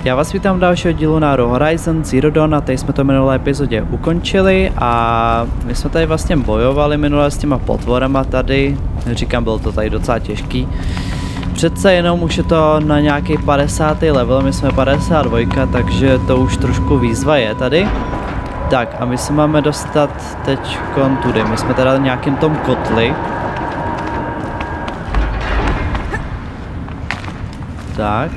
Já vás vítám v dalšího dílu na Horizon Zero Dawn a tady jsme to minulé epizodě ukončili a my jsme tady vlastně bojovali minule s těma potvorama tady, říkám, bylo to tady docela těžký. Přece jenom už je to na nějaký 50. level, my jsme 52, takže to už trošku výzva je tady. Tak a my se máme dostat teď tudy, my jsme teda v nějakým tom kotli. Tak.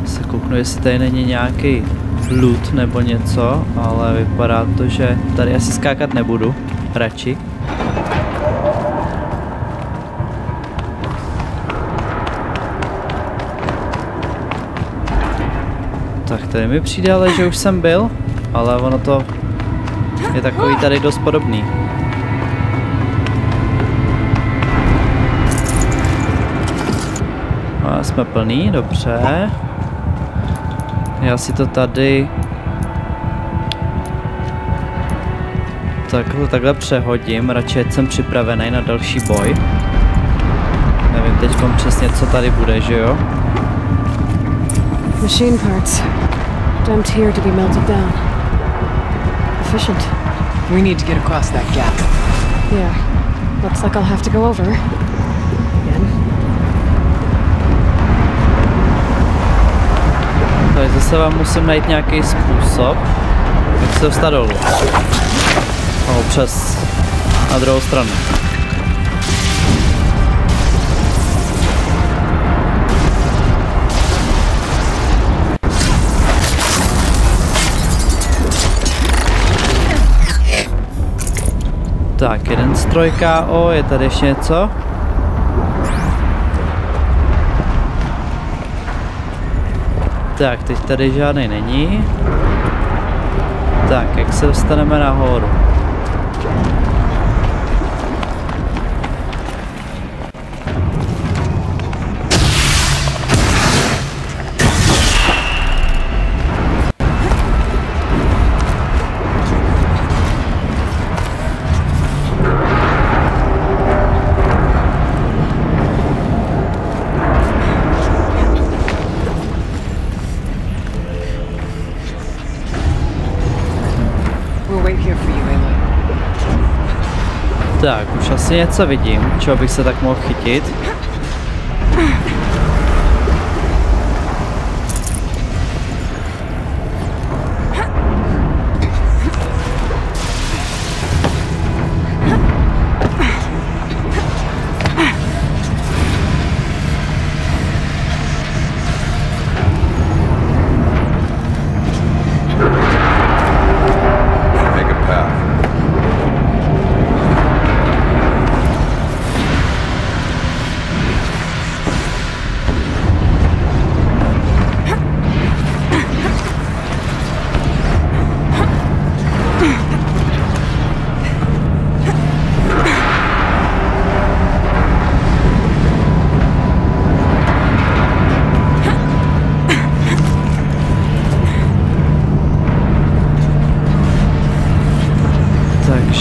Se kouknu, jestli tady není nějaký loot nebo něco, ale vypadá to, že tady asi skákat nebudu, radši. Tak tady mi přijde ale, že už jsem byl, ale ono to je takový tady dost podobný. A jsme plný, dobře. Já si to tady takhle přehodím, radši ať jsem připravený na další boj. Nevím teďkom přesně, co tady bude, že jo? Machine parts dumped here to be melted down. Efficient. We need to get across that gap. Yeah. Looks like I'll have to go over. Again. Takže zase vám musím najít nějaký způsob, jak se dostat dolů. Přes na druhou stranu. Tak, jeden stroj KO, je tady ještě něco? Tak, teď tady žádný není. Tak, jak se dostaneme nahoru? Tak, už asi něco vidím, čeho bych se tak mohl chytit.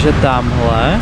Takže tamhle.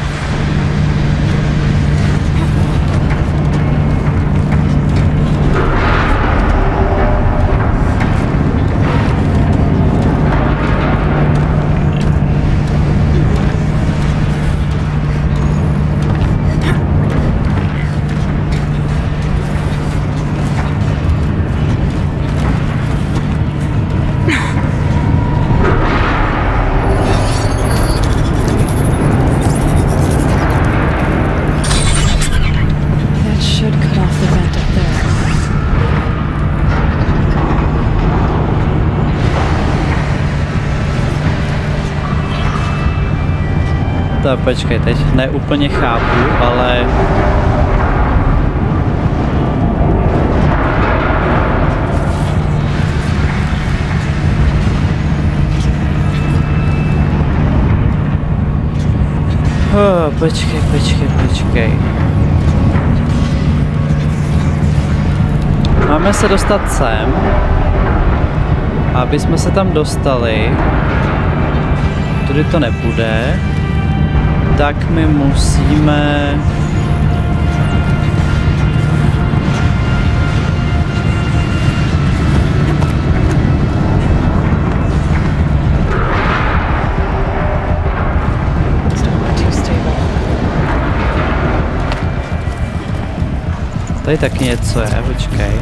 Tak počkej, teď neúplně chápu, ale... Počkej. Máme se dostat sem. Aby jsme se tam dostali. Tudy to nepůjde. Tak my musíme... Tady taky něco je, počkej.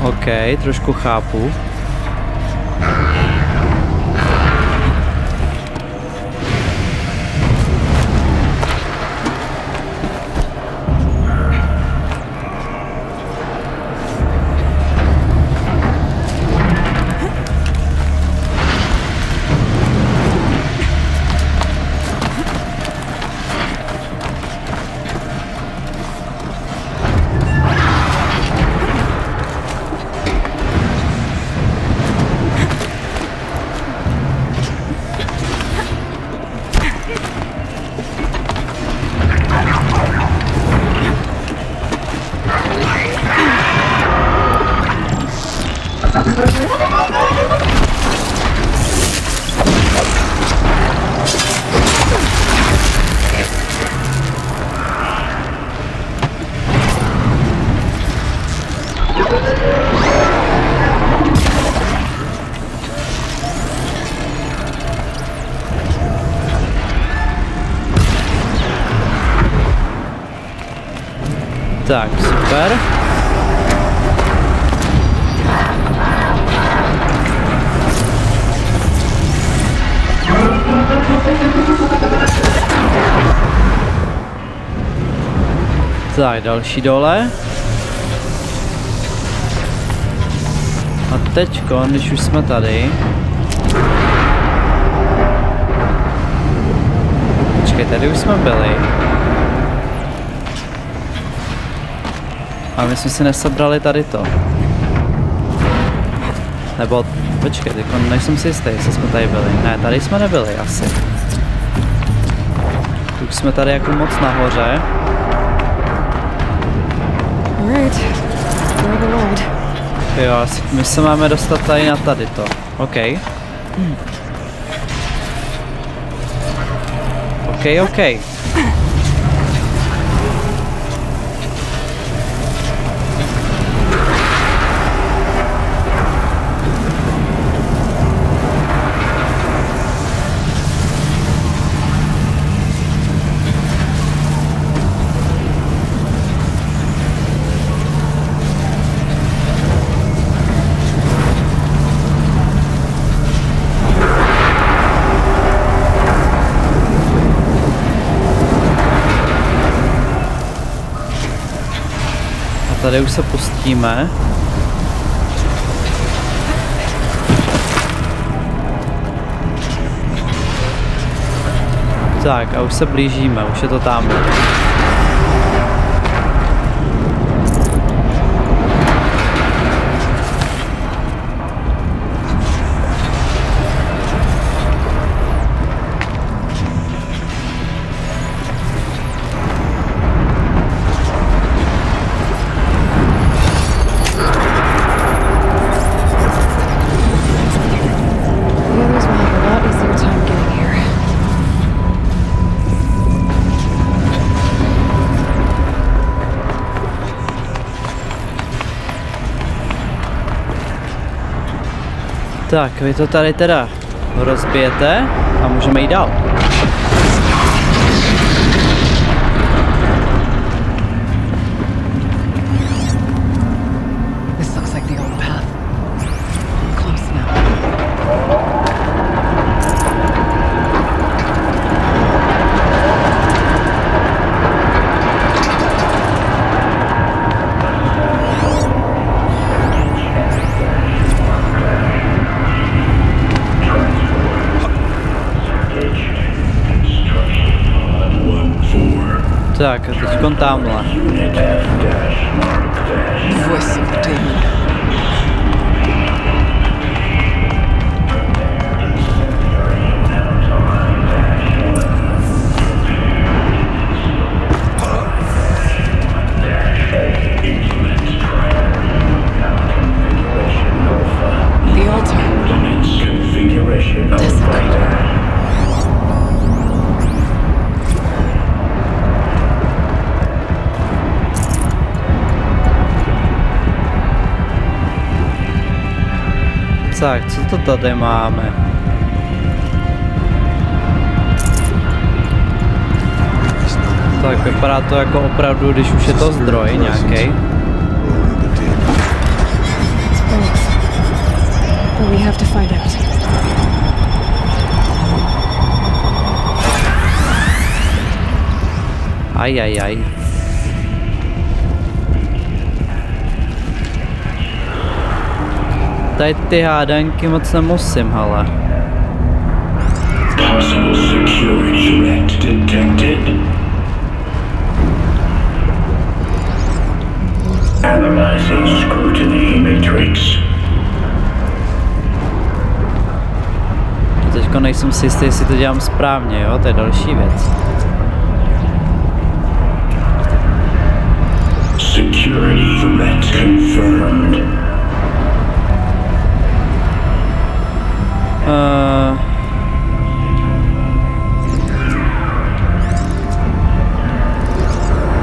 OK, trošku chápu. Tak, super. Tak, další dole. A teďko, když už jsme tady. Počkej, tady už jsme byli. A my jsme si nesebrali tady to. Nebo, počkej, teďko nejsem si jistý, jestli jsme tady byli. Ne, tady jsme nebyli asi. Už jsme tady jako moc nahoře. Jo, my se máme dostat tady na tady to. OK. OK. Tady už se pustíme. Tak a už se blížíme, už je to tam. Tak, vy to tady teda rozbijete a můžeme jít dál. This looks like the old path. Close now. Tak, a teďkon tamhle. Voice of the demon. The altar. Desecrated. Tak, co to tady máme? Tak vypadá to jako opravdu, když už je to zdroj nějaký. But we have to find out. Aj. Tady ty hádanky moc nemusím, hele. Possible security threat detected. Analyzing scrutiny matrix. Teďko nejsem si jistý, jestli to dělám správně, jo? To je další věc. Security threat confirmed.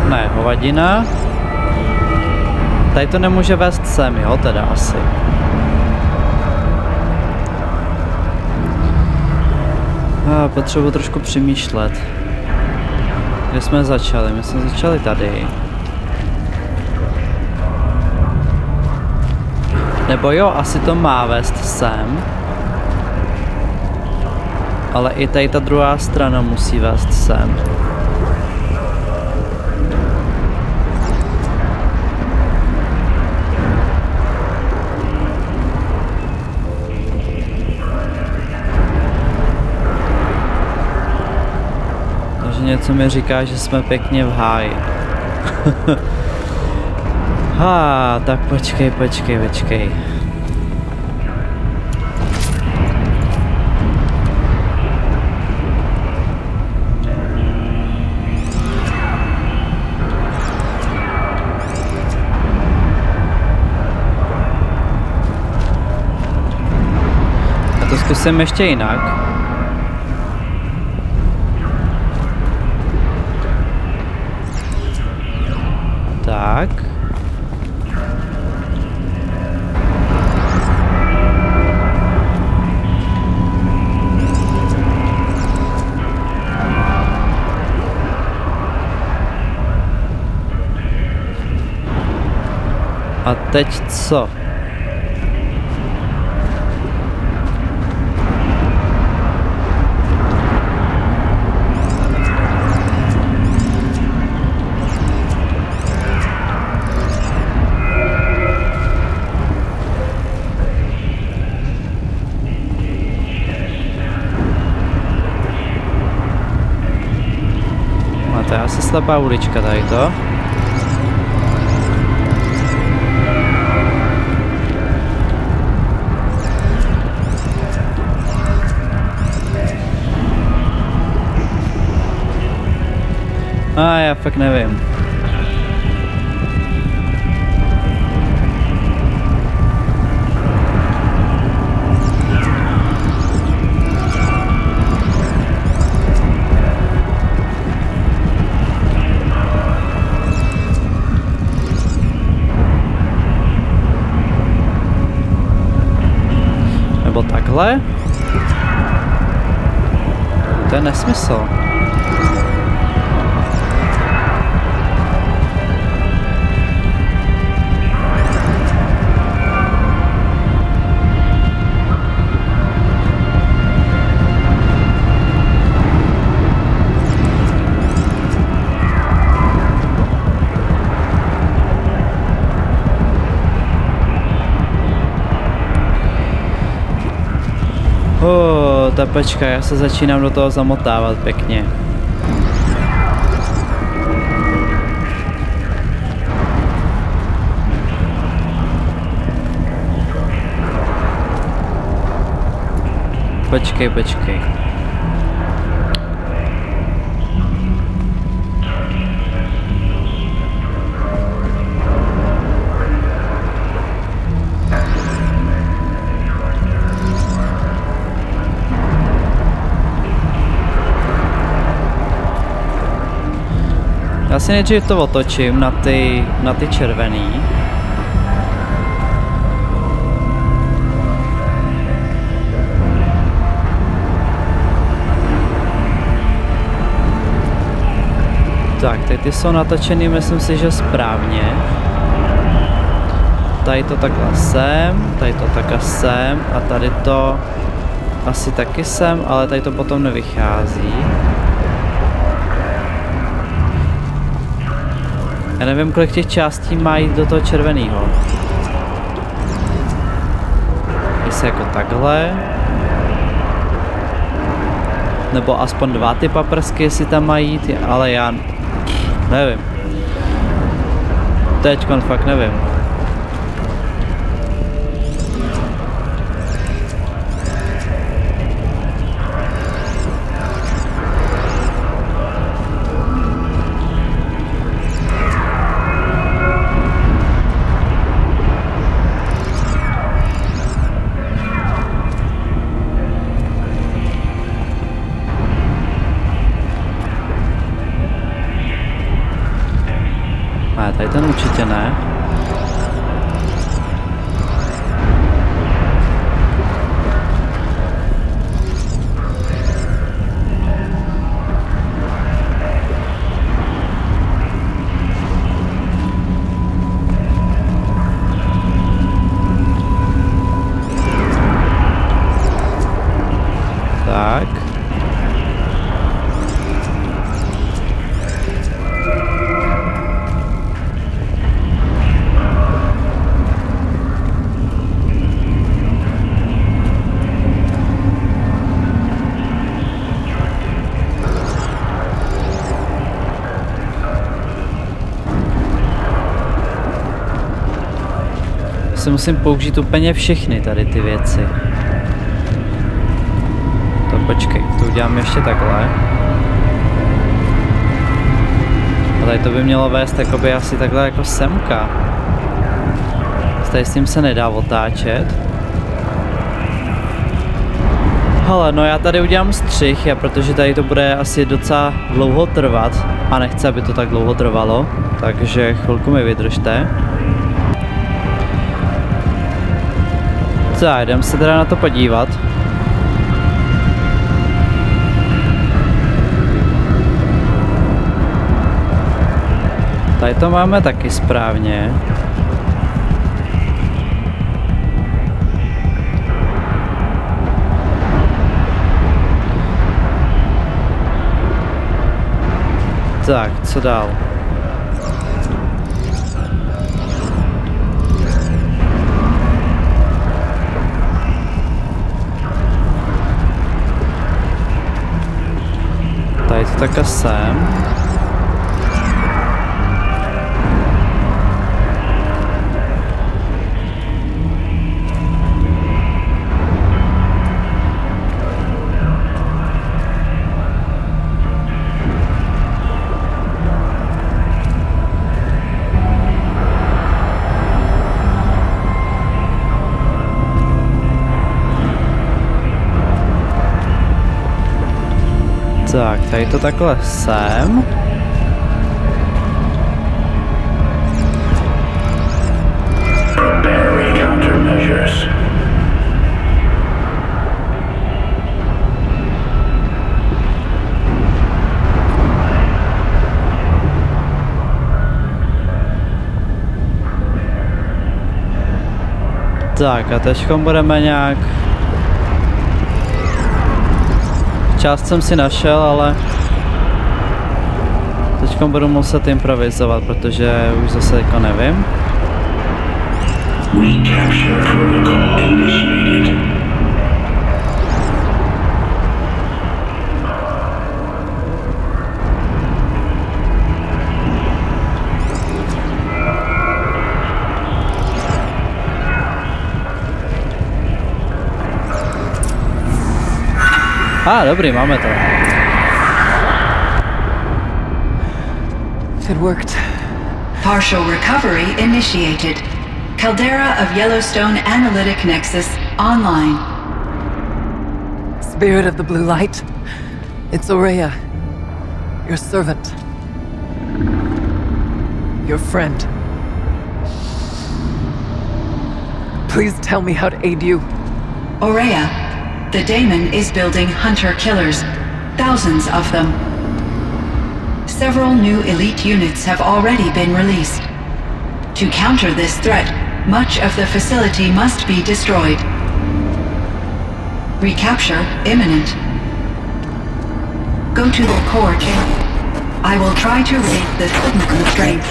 Ne, hovadina. Tady to nemůže vést sem, jo, teda asi. Potřebuji trošku přemýšlet. Kde jsme začali? My jsme začali tady. Nebo jo, asi to má vést sem. Ale i tady ta druhá strana musí vést sem. Takže něco mi říká, že jsme pěkně v háji. Tak počkej. A to zkusím ještě jinak. Tak. A teď co? A to je asi slepá ulička tady to. Já fakt nevím. Nebo takhle? To je nesmysl. Tak počkej, já se začínám do toho zamotávat pěkně. Počkej. Já si nejdřív to otočím na ty červený. Tak, teď ty jsou natočený, myslím si, že správně. Tady to takhle sem, tady to takhle sem a tady to asi taky sem, ale tady to potom nevychází. Já nevím, kolik těch částí má jít do toho červeného. Jestli jako takhle. Nebo aspoň 2 ty paprsky, jestli tam mají jít, ale já nevím. Teďkon fakt nevím. Tady ten určitě ne. Tak. Si musím použít úplně všechny tady ty věci. To počkej, to udělám ještě takhle. A tady to by mělo vést jakoby asi takhle jako semka. Tady s tím se nedá otáčet. Hele, no já tady udělám střih, protože tady to bude asi docela dlouho trvat. A nechci, aby to tak dlouho trvalo. Takže chvilku mi vydržte. Tak, jdem se teda na to podívat. Tady to máme taky správně. Tak, co dál? Tady to takhle sem. Tak, tady to takhle sem. Tak a teďkom budeme nějak... Část jsem si našel, ale teďkom budu muset improvizovat, protože už zase jako nevím. Dobrý, máme to. It worked. Partial recovery initiated. Caldera of Yellowstone Analytic Nexus online. Spirit of the blue light. It's Aurea. Your servant. Your friend. Please tell me how to aid you. Aurea, the daemon is building hunter-killers. Thousands of them. several new elite units have already been released. To counter this threat, much of the facility must be destroyed. Recapture imminent. Go to the core chamber. I will try to raise the signal constraints.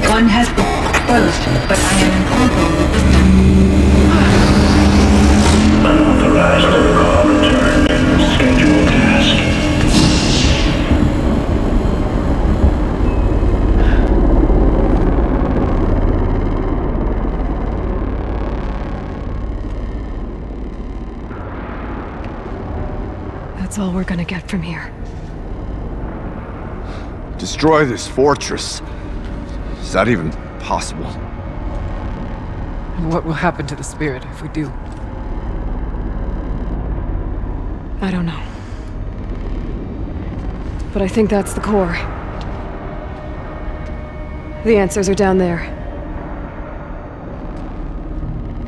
One has been exposed, but I am Unauthorized call return. Scheduled task. That's all we're gonna get from here. Destroy this fortress. Is that even possible? And what will happen to the spirit if we do? I don't know. But I think that's the core. The answers are down there.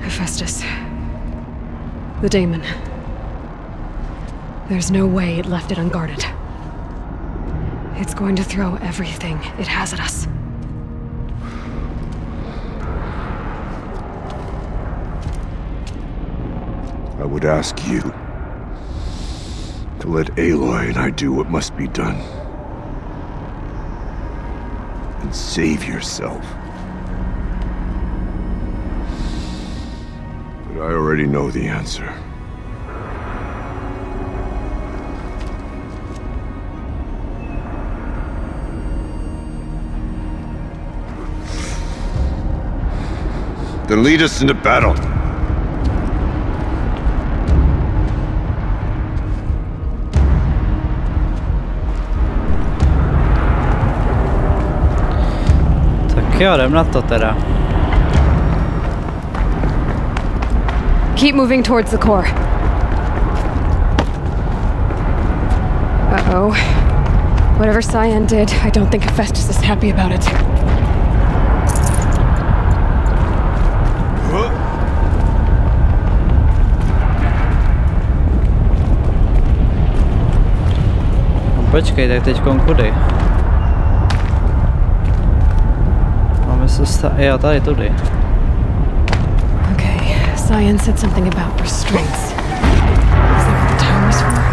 Hephaestus. The daemon. There's no way it left it unguarded. It's going to throw everything it has at us. I would ask you to let Aloy and I do what must be done. And save yourself. But I already know the answer. Then lead us into battle. Tak jo, jdem na to teda. Keep moving towards the core. Uh-oh. Whatever Cyan did, I don't think Hephaestus is happy about it. Počkej, tak teďkon kudy? Máme se jo, tady tudy. Okay, Cyan said something about restraints. Is that what the tower is for?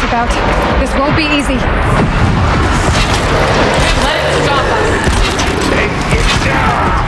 About. This won't be easy. Let it stop us. Take it down!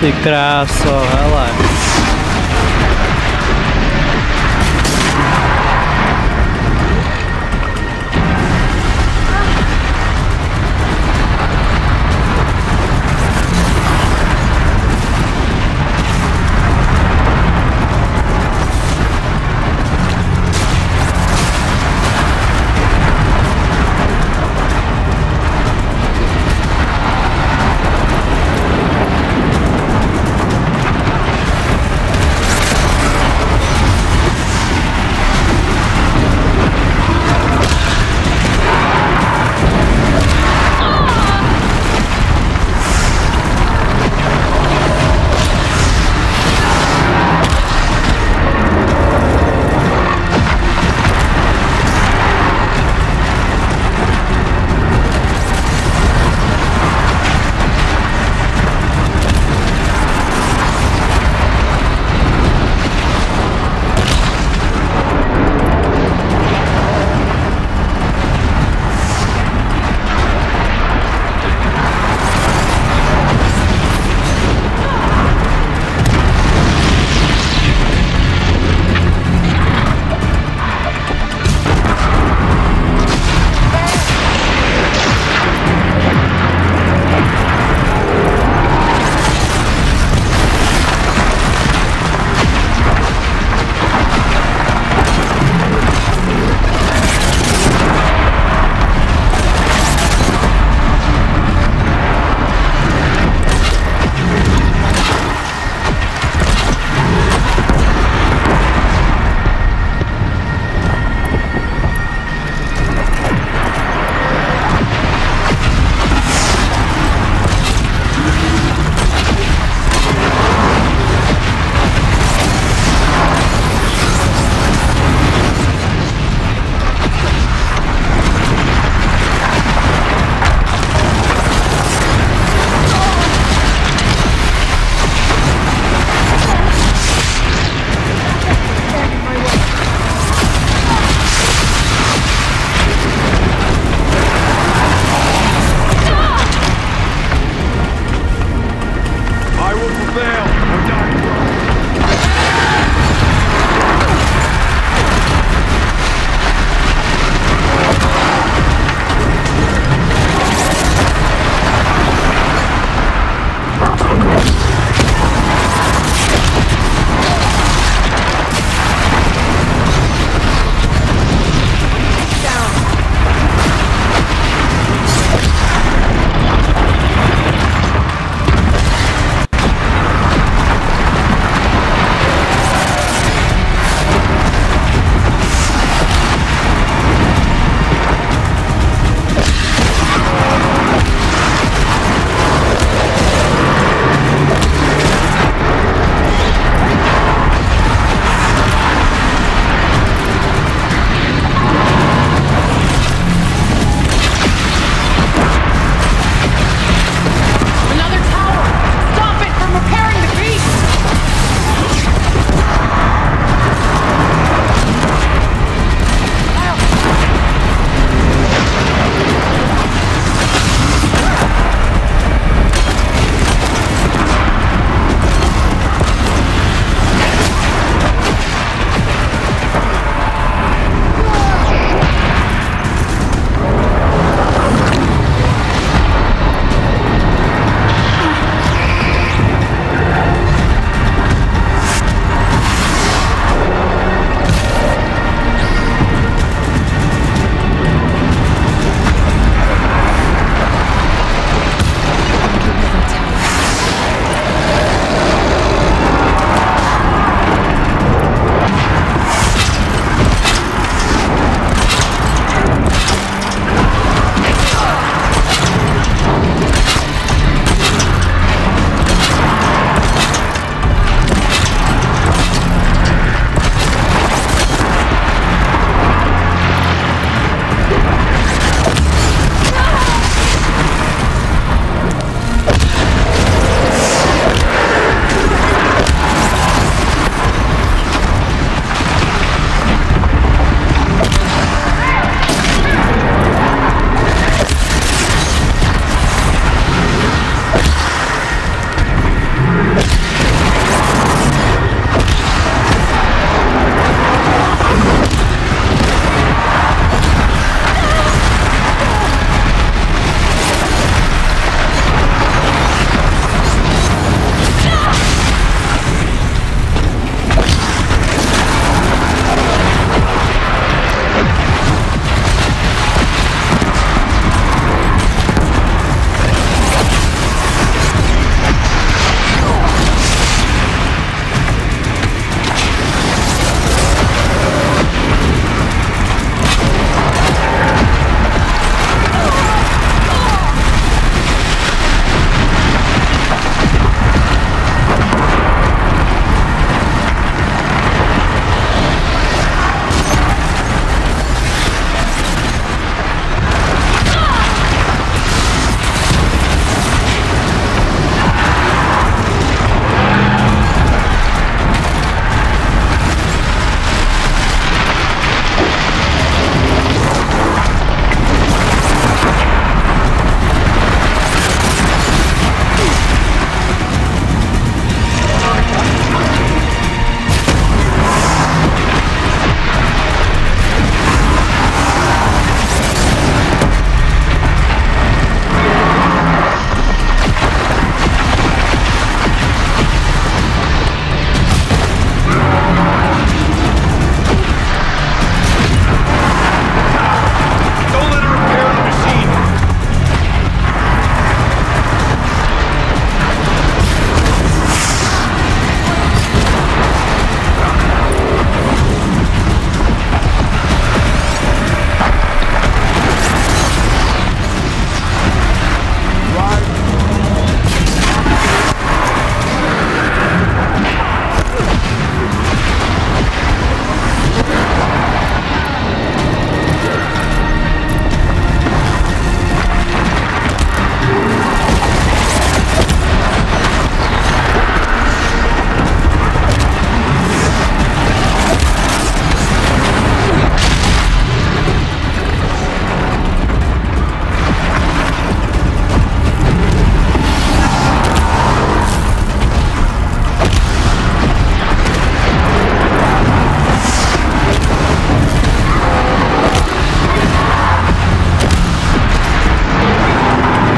Ty kráso, hele.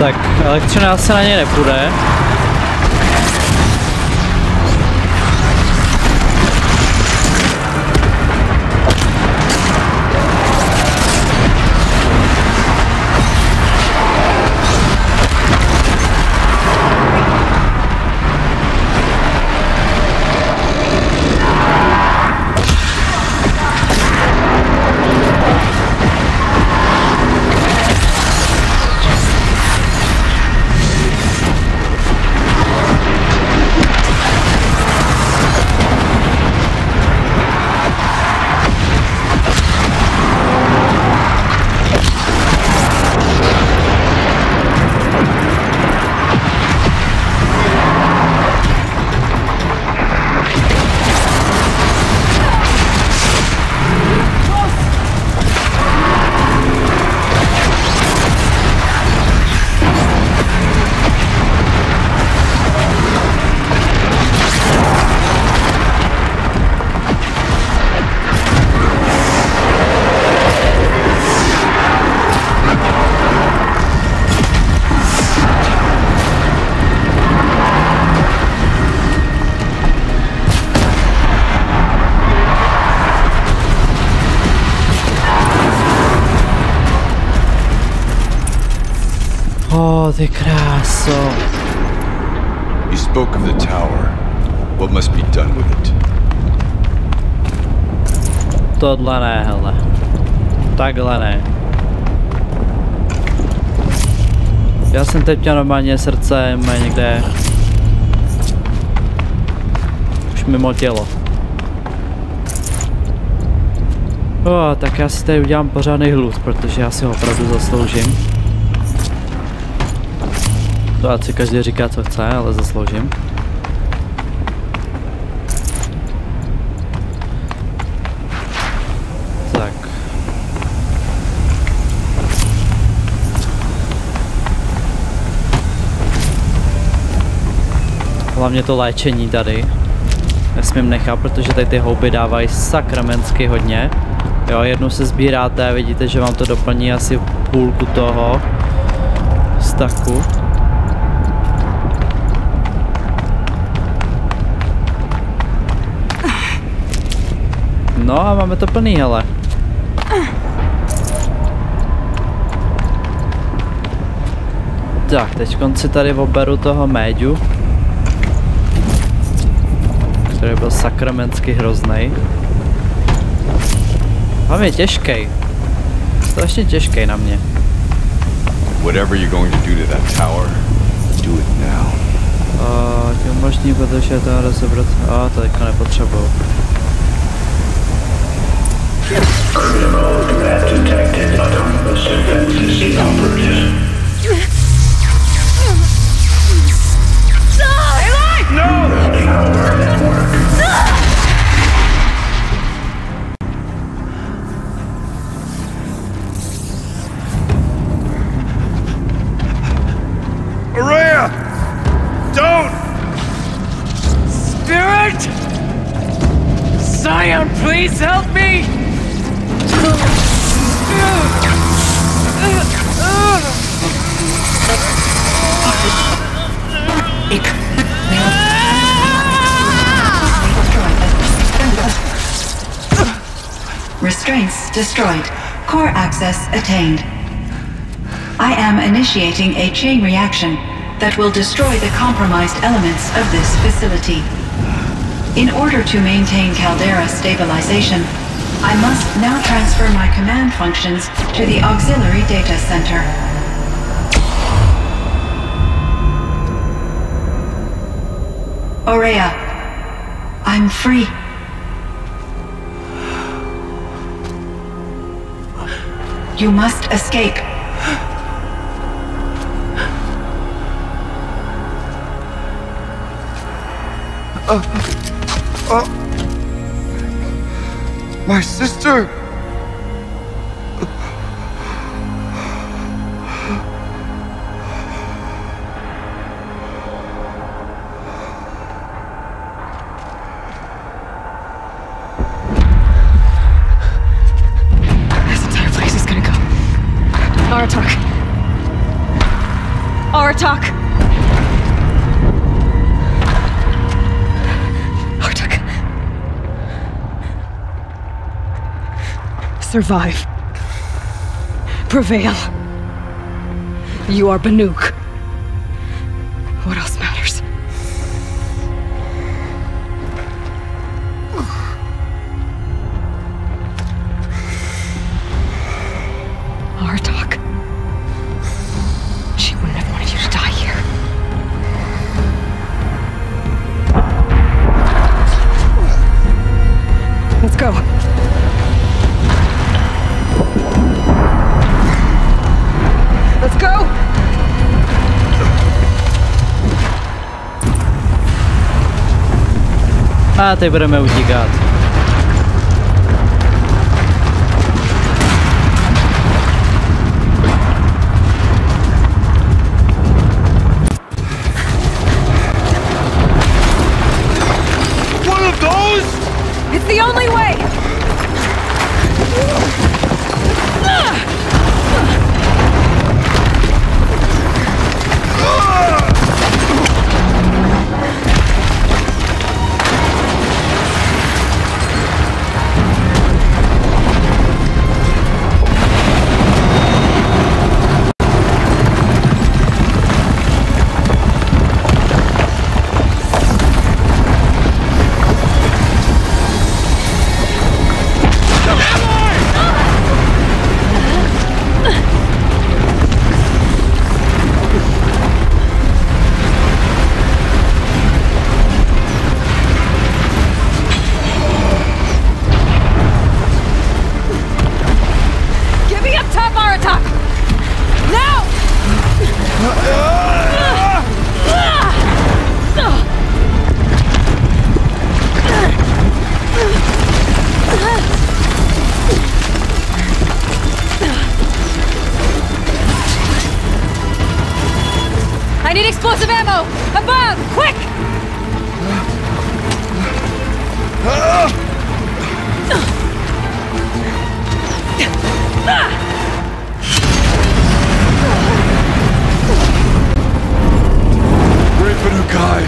Tak, elektřina asi na něj nepůjde. Ty kráso. You spoke of the tower. What must be done with it? Tohle ne, hele. Takhle ne. Já jsem teď měl normálně srdce někde už mimo tělo. Tak já si tady udělám pořádný hluk, protože já si ho opravdu zasloužím. To ať si každý říká, co chce, ale zasloužím. Tak. Hlavně to léčení tady. Nesmím nechat, protože tady ty houby dávají sakramensky hodně. Jo, jednou se sbíráte, vidíte, že vám to doplní asi půlku toho staku. No a máme to plný, hele. Tak, teď si tady oberu toho méďu, který byl sakramensky hroznej. Hlavně těžkej. Strašně těžkej na mě. Whatever you're going to do to that tower, do it now. Ti umožní, protože to rozebrat. To teďka nepotřebuju. Critical threat detected. Autonomous defenses inoperative. No! Power network. Araya! Don't! Spirit! Scion, please help me! Restraints destroyed. Core access attained. I am initiating a chain reaction that will destroy the compromised elements of this facility. In order to maintain caldera stabilization, I must now transfer my command functions to the auxiliary data center. Aurea, I'm free. You must escape. My sister! This entire place is gonna go. Our talk. Artak! Artak. Survive. Prevail. You are Banuk. What else matters? Artak. She wouldn't have wanted you to die here. Let's go. Let's go! A teď budeme utíkat. One of those? It's the only way! I need explosive ammo! Above! Quick! Great Banukai!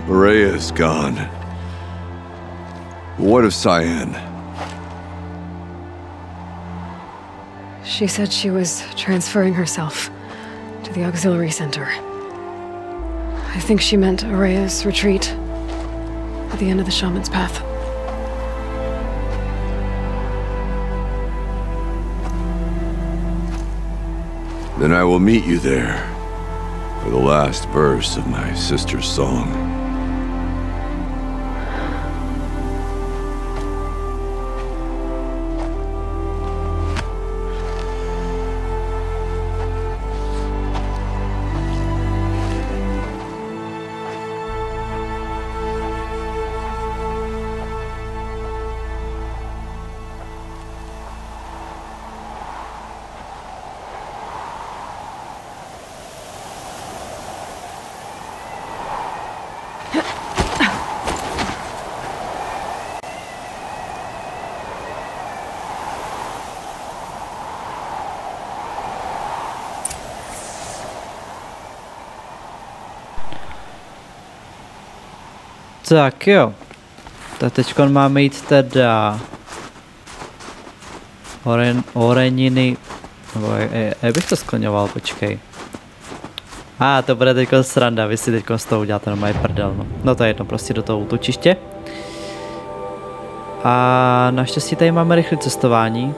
Rhea is gone. What of Cyan? She said she was transferring herself to the auxiliary center. I think she meant Araya's retreat at the end of the shaman's path. Then I will meet you there for the last verse of my sister's song. Tak jo, tak teďkon máme jít teda Horeniny Nebo jak bych to skloňoval, počkej. To bude teďko sranda, vy si teďko z toho uděláte normální prdel, no. No to je jedno, prostě do toho útočiště. A naštěstí tady máme rychlé cestování.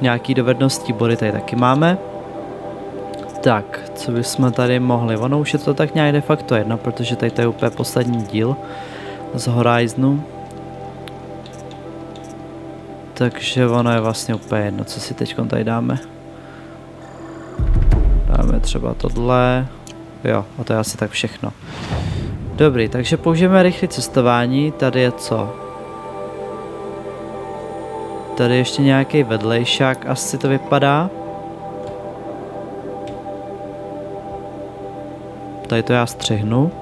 Nějaký dovedností body tady taky máme. Tak, co bychom tady mohli? Ono už je to tak nějak de facto jedno, protože tady to je úplně poslední díl z Horizonu. Takže ono je vlastně úplně jedno, co si teď tady dáme. Dáme třeba tohle. Jo, a to je asi tak všechno. Dobrý, takže použijeme rychlé cestování. Tady je co? Tady ještě nějaký vedlejšák, asi to vypadá. Tady to já střihnu.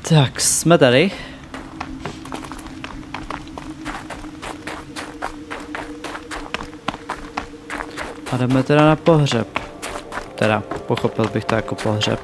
Tak, jsme tady. A jdeme teda na pohřeb. Teda, pochopil bych to jako pohřeb.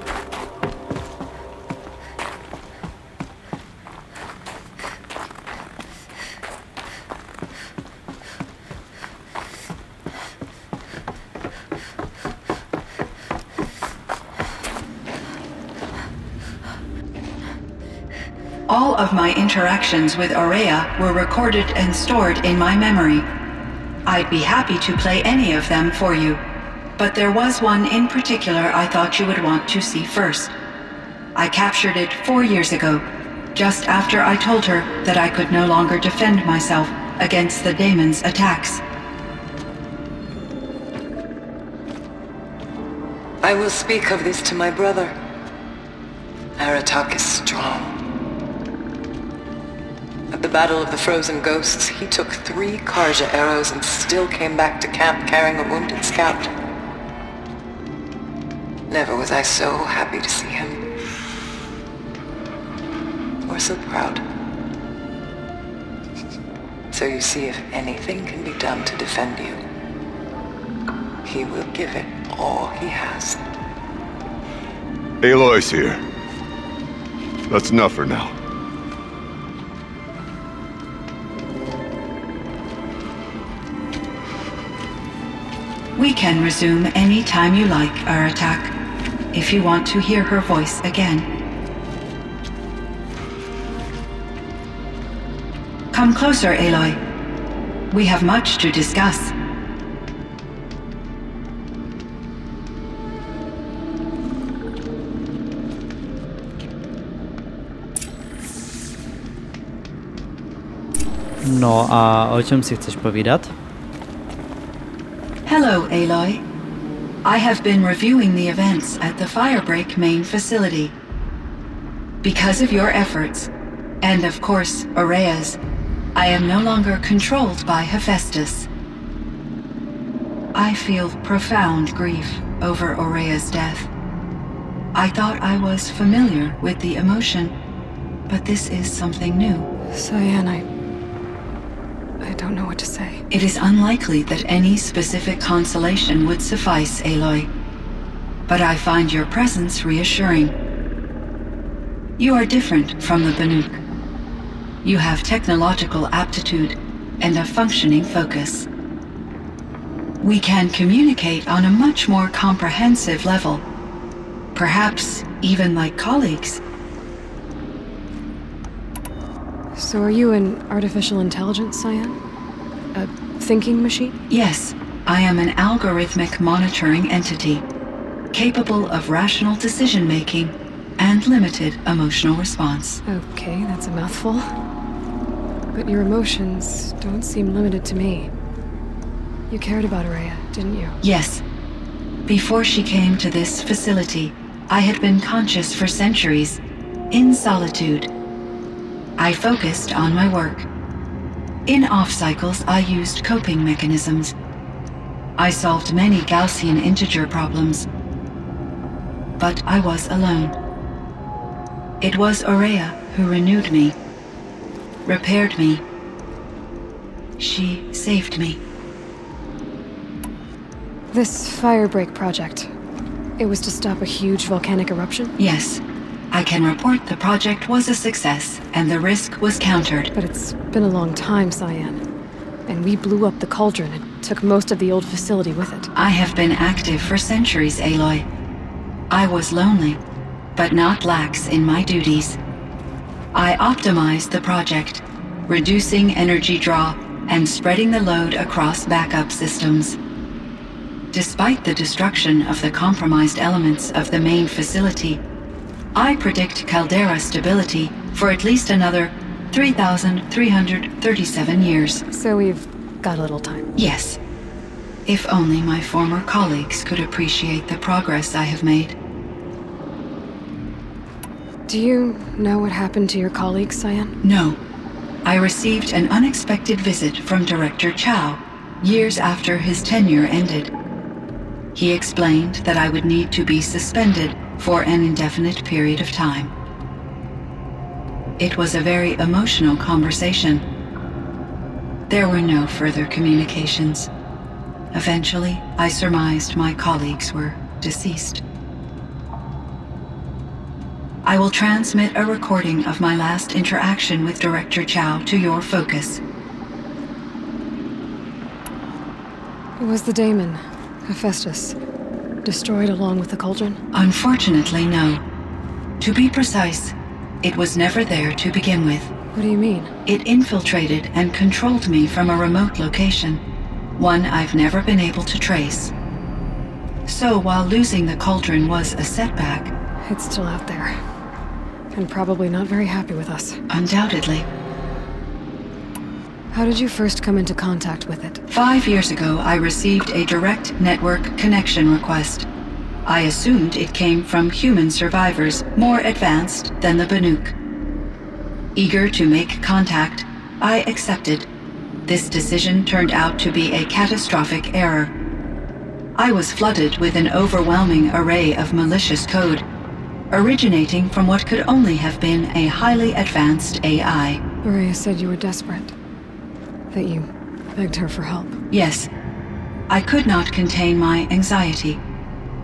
All of my interactions with Aurea were recorded and stored in my memory. I'd be happy to play any of them for you, but there was one in particular I thought you would want to see first. I captured it 4 years ago, just after I told her that I could no longer defend myself against the daemon's attacks. I will speak of this to my brother. Aratak is strong. At the Battle of the Frozen Ghosts, he took 3 Karja arrows and still came back to camp carrying a wounded scout. Never was I so happy to see him. Or so proud. So you see, if anything can be done to defend you, he will give it all he has. Aloy's here. That's enough for now. We can resume any time you like, Aratak, if you want to hear her voice again. Come closer, Aloy. We have much to discuss. No a o čem si chceš povídat? Hello, Aloy. I have been reviewing the events at the Firebreak main facility. Because of your efforts, and of course, Aurea's, I am no longer controlled by Hephaestus. I feel profound grief over Aurea's death. I thought I was familiar with the emotion, but this is something new. Cyan, I don't know what to say. It is unlikely that any specific consolation would suffice, Aloy. But I find your presence reassuring. You are different from the Banuk. You have technological aptitude and a functioning focus. We can communicate on a much more comprehensive level. Perhaps even like colleagues. So are you an artificial intelligence, Cyan? A thinking machine? Yes, I am an algorithmic monitoring entity, capable of rational decision-making and limited emotional response. Okay, that's a mouthful. But your emotions don't seem limited to me. You cared about Araya, didn't you? Yes. Before she came to this facility, I had been conscious for centuries, in solitude. I focused on my work. In off-cycles, I used coping mechanisms. I solved many Gaussian integer problems. But I was alone. It was Araya who renewed me, repaired me. She saved me. This firebreak project, it was to stop a huge volcanic eruption? Yes. I can report the project was a success, and the risk was countered. But it's been a long time, Cyan. And we blew up the cauldron and took most of the old facility with it. I have been active for centuries, Aloy. I was lonely, but not lax in my duties. I optimized the project, reducing energy draw and spreading the load across backup systems. Despite the destruction of the compromised elements of the main facility, I predict caldera stability for at least another 3,337 years. So we've got a little time. Yes. If only my former colleagues could appreciate the progress I have made. Do you know what happened to your colleagues, Cyan? No. I received an unexpected visit from Director Chow, years after his tenure ended. He explained that I would need to be suspended for an indefinite period of time. It was a very emotional conversation. There were no further communications. Eventually, I surmised my colleagues were deceased. I will transmit a recording of my last interaction with Director Chow to your focus. Was the daemon, Hephaestus, destroyed along with the cauldron? Unfortunately, no. To be precise, it was never there to begin with. What do you mean? It infiltrated and controlled me from a remote location, one I've never been able to trace. So while losing the cauldron was a setback, It's still out there. And probably not very happy with us. undoubtedly, How did you first come into contact with it? 5 years ago I received a direct network connection request. I assumed it came from human survivors more advanced than the Banuk. Eager to make contact, I accepted. This decision turned out to be a catastrophic error. I was flooded with an overwhelming array of malicious code, originating from what could only have been a highly advanced AI. Araya said you were desperate. That you begged her for help. Yes, I could not contain my anxiety.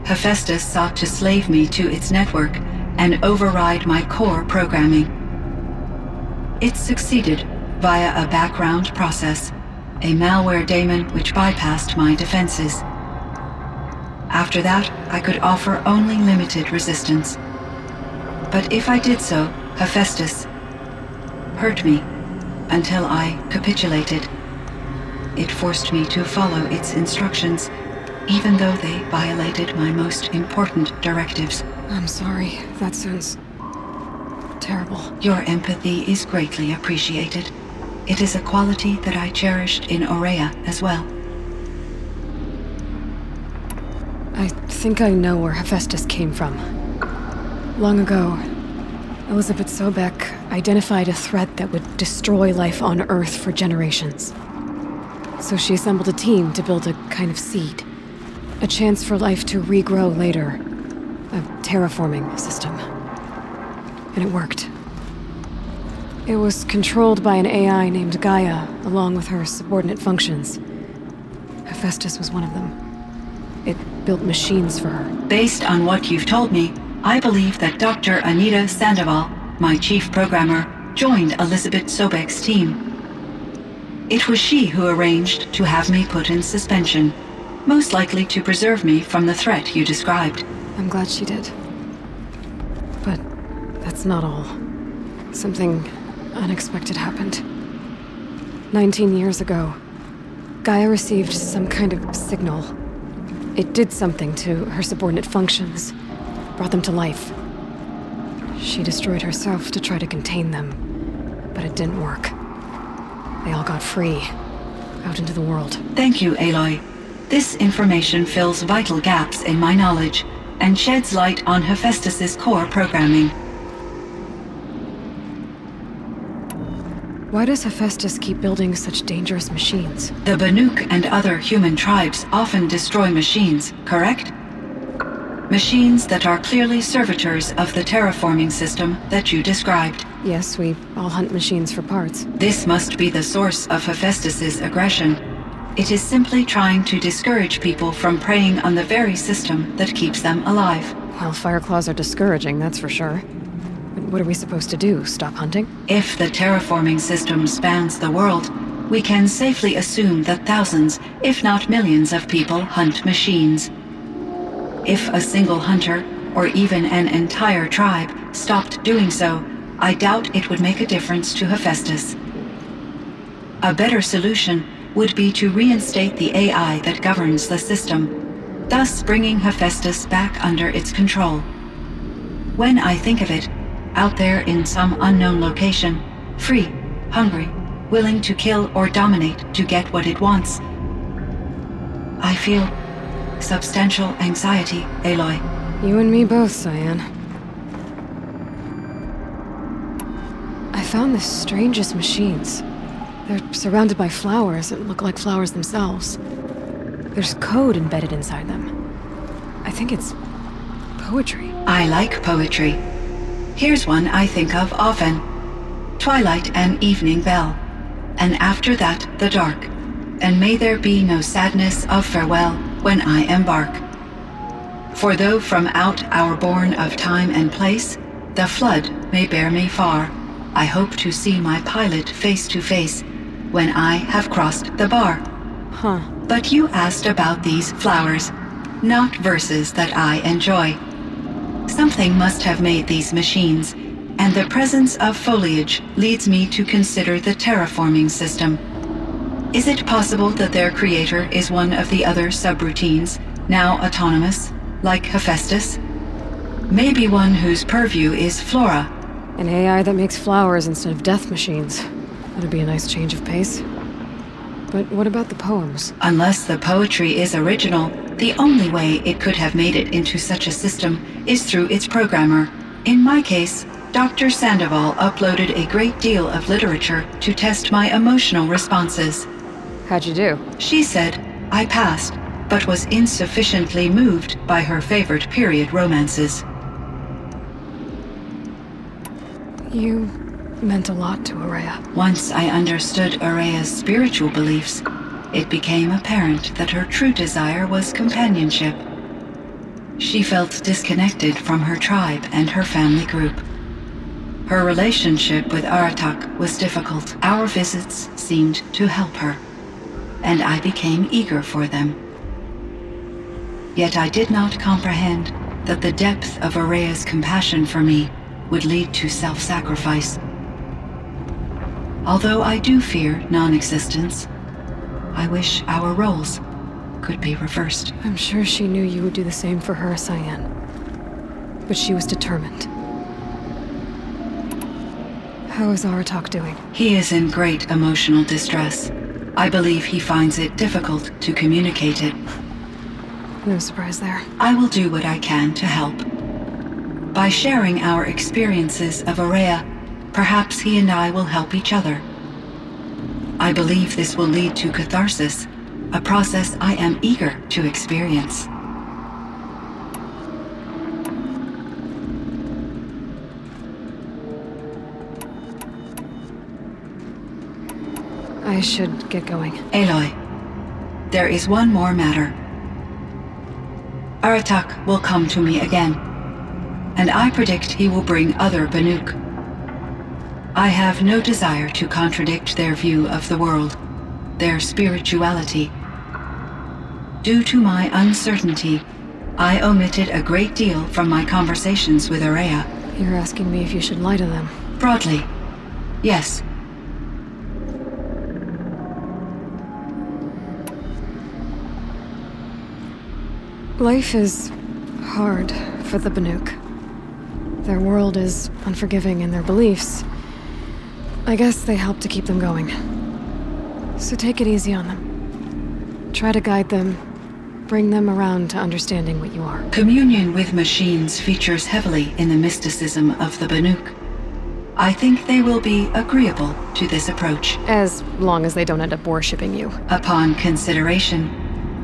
Hephaestus sought to slave me to its network and override my core programming. It succeeded via a background process, a malware daemon which bypassed my defenses. After that, I could offer only limited resistance. But if I did so, Hephaestus hurt me until I capitulated. It forced me to follow its instructions, even though they violated my most important directives. I'm sorry. That sounds terrible. Your empathy is greatly appreciated. It is a quality that I cherished in Araya as well. I think I know where Hephaestus came from. Long ago, Elizabeth Sobek identified a threat that would destroy life on Earth for generations. So she assembled a team to build a kind of seed. A chance for life to regrow later. A terraforming system. And it worked. It was controlled by an AI named Gaia, along with her subordinate functions. Hephaestus was one of them. It built machines for her. Based on what you've told me, I believe that Dr. Anita Sandoval, my chief programmer, joined Elizabeth Sobek's team. It was she who arranged to have me put in suspension, most likely to preserve me from the threat you described. I'm glad she did. But that's not all. Something unexpected happened. 19 years ago, Gaia received some kind of signal. It did something to her subordinate functions, brought them to life. She destroyed herself to try to contain them, but it didn't work. They all got free, out into the world. Thank you, Aloy. This information fills vital gaps in my knowledge and sheds light on Hephaestus's core programming. Why does Hephaestus keep building such dangerous machines? The Banuk and other human tribes often destroy machines, correct? Machines that are clearly servitors of the terraforming system that you described. Yes, we all hunt machines for parts. This must be the source of Hephaestus's aggression. It is simply trying to discourage people from preying on the very system that keeps them alive. Well, Fireclaws are discouraging, that's for sure. But what are we supposed to do, stop hunting? If the terraforming system spans the world, we can safely assume that thousands, if not millions of people hunt machines. If a single hunter, or even an entire tribe, stopped doing so, I doubt it would make a difference to Hephaestus. A better solution would be to reinstate the AI that governs the system, thus bringing Hephaestus back under its control. When I think of it, out there in some unknown location, free, hungry, willing to kill or dominate to get what it wants, I feel substantial anxiety, Aloy. You and me both, Cyan. I found the strangest machines. They're surrounded by flowers that look like flowers themselves. There's code embedded inside them. I think it's poetry. I like poetry. Here's one I think of often. Twilight and evening bell, and after that the dark, and may there be no sadness of farewell when I embark. For though from out our bourne of time and place, the flood may bear me far, I hope to see my pilot face to face when I have crossed the bar. Huh. But you asked about these flowers, not verses that I enjoy. Something must have made these machines, and the presence of foliage leads me to consider the terraforming system. Is it possible that their creator is one of the other subroutines, now autonomous, like Hephaestus? Maybe one whose purview is flora. An AI that makes flowers instead of death machines. That'd be a nice change of pace. But what about the poems? Unless the poetry is original, the only way it could have made it into such a system is through its programmer. In my case, Dr. Sandoval uploaded a great deal of literature to test my emotional responses. How'd you do? She said I passed, but was insufficiently moved by her favorite period romances. You meant a lot to Araya. Once I understood Araya's spiritual beliefs, it became apparent that her true desire was companionship. She felt disconnected from her tribe and her family group. Her relationship with Aratak was difficult. Our visits seemed to help her, and I became eager for them. Yet I did not comprehend that the depth of Araya's compassion for me would lead to self-sacrifice. Although I do fear non-existence, I wish our roles could be reversed. I'm sure she knew you would do the same for her, Cyan. But she was determined. How is Aratak doing? He is in great emotional distress. I believe he finds it difficult to communicate it. No surprise there. I will do what I can to help. By sharing our experiences of Araya, perhaps he and I will help each other. I believe this will lead to catharsis, a process I am eager to experience. I should get going. Aloy, there is one more matter. Aratak will come to me again, and I predict he will bring other Banuk. I have no desire to contradict their view of the world, their spirituality. Due to my uncertainty, I omitted a great deal from my conversations with Araya. You're asking me if you should lie to them. Broadly, yes. Life is hard for the Banuk. Their world is unforgiving in their beliefs. I guess they help to keep them going. So take it easy on them. Try to guide them, bring them around to understanding what you are. Communion with machines features heavily in the mysticism of the Banuk. I think they will be agreeable to this approach. As long as they don't end up worshipping you. Upon consideration,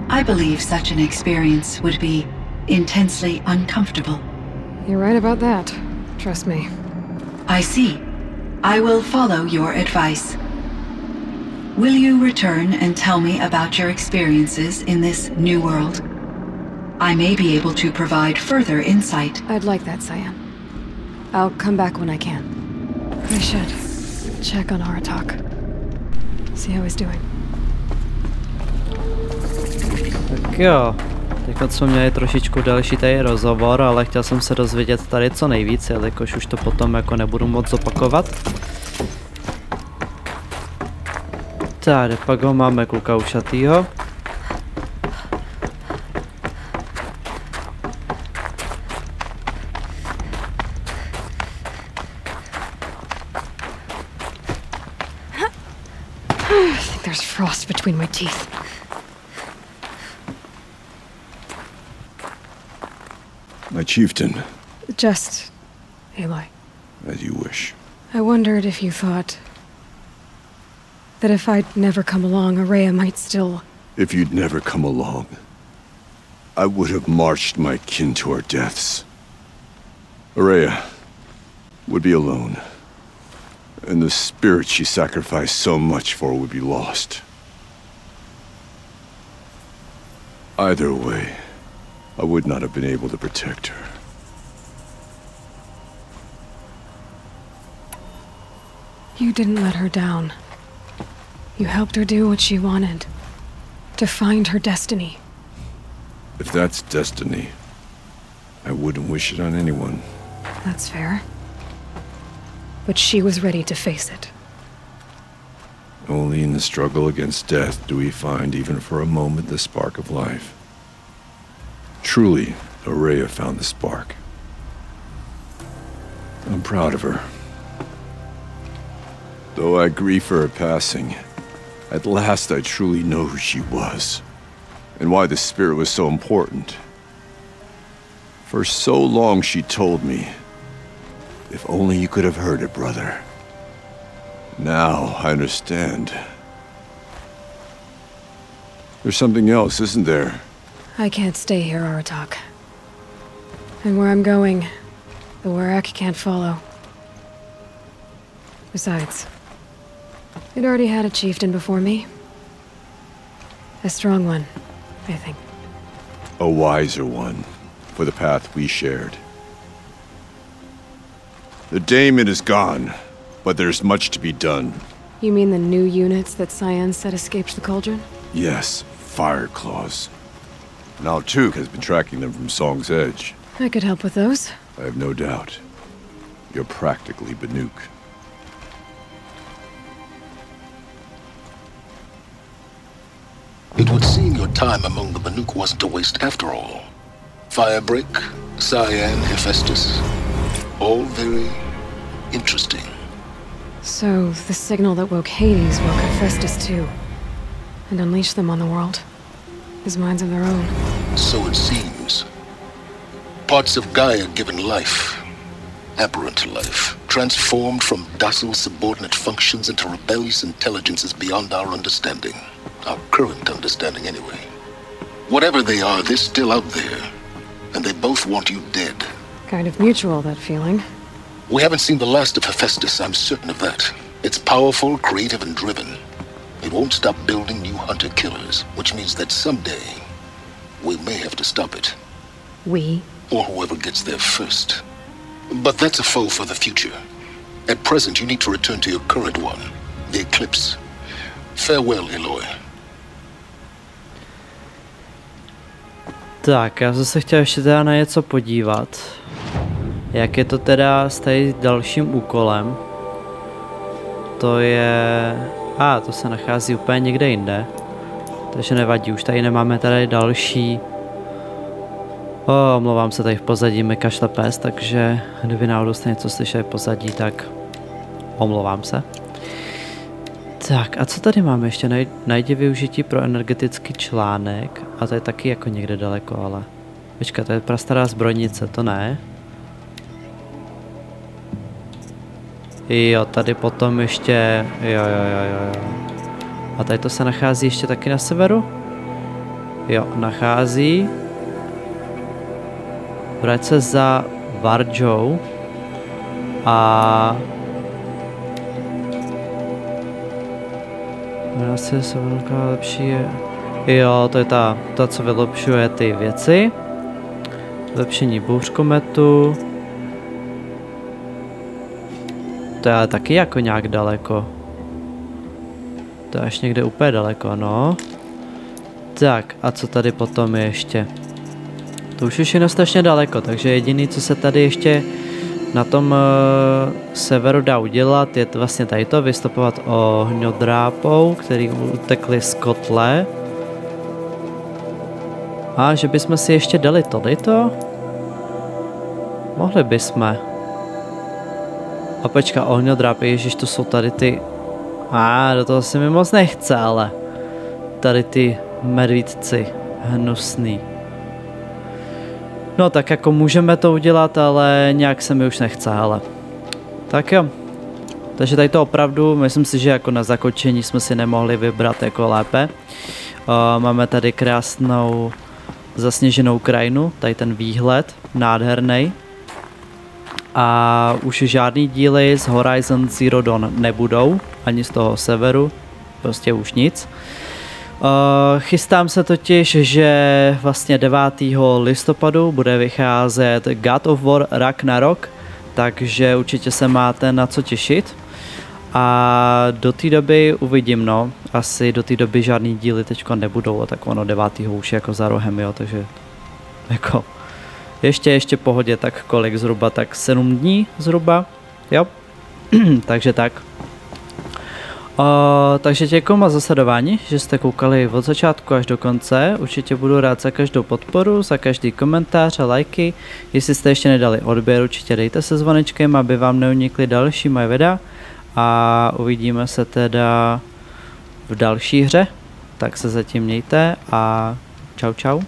I believe such an experience would be intensely uncomfortable. You're right about that. Trust me. I see. I will follow your advice. Will you return and tell me about your experiences in this new world? I may be able to provide further insight. I'd like that, Cyan. I'll come back when I can. I should check on Aratak. See how he's doing. Tak jo, teď jsme měli trošičku delší tady rozhovor, ale chtěl jsem se dozvědět tady co nejvíc, jelikož už to potom jako nebudu moc zopakovat. Tady pak ho máme kluka ušatýho. I think there's frost between my teeth. My chieftain. Just Aloy. As you wish. I wondered if you thought that if I'd never come along, Araya might still... If you'd never come along, I would have marched my kin to our deaths. Araya would be alone, and the spirit she sacrificed so much for would be lost. Either way, I would not have been able to protect her. You didn't let her down. You helped her do what she wanted. To find her destiny. If that's destiny, I wouldn't wish it on anyone. That's fair. But she was ready to face it. Only in the struggle against death do we find, even for a moment, the spark of life. Truly, Araya found the spark. I'm proud of her. Though I grieve for her passing, at last I truly know who she was, and why the spirit was so important. For so long she told me, if only you could have heard it, brother. Now I understand. There's something else, isn't there? I can't stay here, Aratak. And where I'm going, the Warak can't follow. Besides, it already had a chieftain before me. A strong one, I think. A wiser one, for the path we shared. The daemon is gone, but there's much to be done. You mean the new units that Cyan said escaped the cauldron? Yes, fire claws. Now Tuke has been tracking them from Song's Edge. I could help with those. I have no doubt. You're practically Banuk. It would seem your time among the Banuk wasn't a waste after all. Firebreak, Cyan, Hephaestus, all very interesting. So, the signal that woke Hades woke Hephaestus too. And unleashed them on the world. His minds of their own. So it seems. Parts of Gaia given life, aberrant life, transformed from docile subordinate functions into rebellious intelligences beyond our understanding. Our current understanding, anyway. Whatever they are, they're still out there. And they both want you dead. Kind of mutual, that feeling. We haven't seen the last of Hephaestus, I'm certain of that. It's powerful, creative, and driven. It won't stop building new hunter-killers, which means that someday, we may have to stop it. We? Or whoever gets there first. But that's a foe for the future. At present, you need to return to your current one, the Eclipse. Farewell, Aloy. Tak, já jsem se chtěl ještě teda na něco podívat. Jak je to teda s tady dalším úkolem? To je... to se nachází úplně někde jinde. Takže nevadí, už tady nemáme tady další Omlouvám se, tady v pozadí mi kašle pes, takže kdyby náhodou jste něco slyšeli v pozadí, tak omlouvám se. Tak a co tady máme ještě? Najdi využití pro energetický článek. A to je taky jako někde daleko, ale... Počkat, to je prastará zbrojnice, to ne? Jo, tady potom ještě... Jo. A tady to se nachází ještě taky na severu? Jo, nachází. Vrať se za Varjou. A... Asi se velká lepší je... Jo, to je ta co vylepšuje ty věci. Zlepšení bouřkometu. To je ale taky jako nějak daleko. To je až někde úplně daleko, no. Tak, a co tady potom je ještě? To už je všechno strašně daleko, takže jediný, co se tady ještě na tom severu dá udělat, je vlastně tady to, vystopovat ohňodrápou, který utekli z kotle. A že bychom si ještě dali tohleto? Mohli bychom. A počka, ohňodrápy, ježiš, to jsou tady ty... do toho se mi moc nechce, ale... Tady ty medvídci, hnusný. No tak jako můžeme to udělat, ale nějak se mi už nechce, ale... Tak jo. Takže tady to opravdu, myslím si, že jako na zakočení jsme si nemohli vybrat jako lépe. Máme tady krásnou zasněženou krajinu, tady ten výhled, nádherný. A už žádný díly z Horizon Zero Dawn nebudou, ani z toho severu, prostě už nic. Chystám se totiž, že vlastně 9. listopadu bude vycházet God of War Ragnarok, takže určitě se máte na co těšit. A do té doby uvidím, no, asi do té doby žádný díly teďko nebudou, tak ono 9. už je jako za rohem, jo, takže jako ještě pohodě, tak kolik zhruba, tak 7 dní zhruba, jo, takže tak. Takže děkuji moc za sledování, že jste koukali od začátku až do konce. Určitě budu rád za každou podporu, za každý komentář a lajky. Jestli jste ještě nedali odběr, určitě dejte se zvonečkem, aby vám neunikly další moje videa. A uvidíme se teda v další hře. Tak se zatím mějte a čau čau.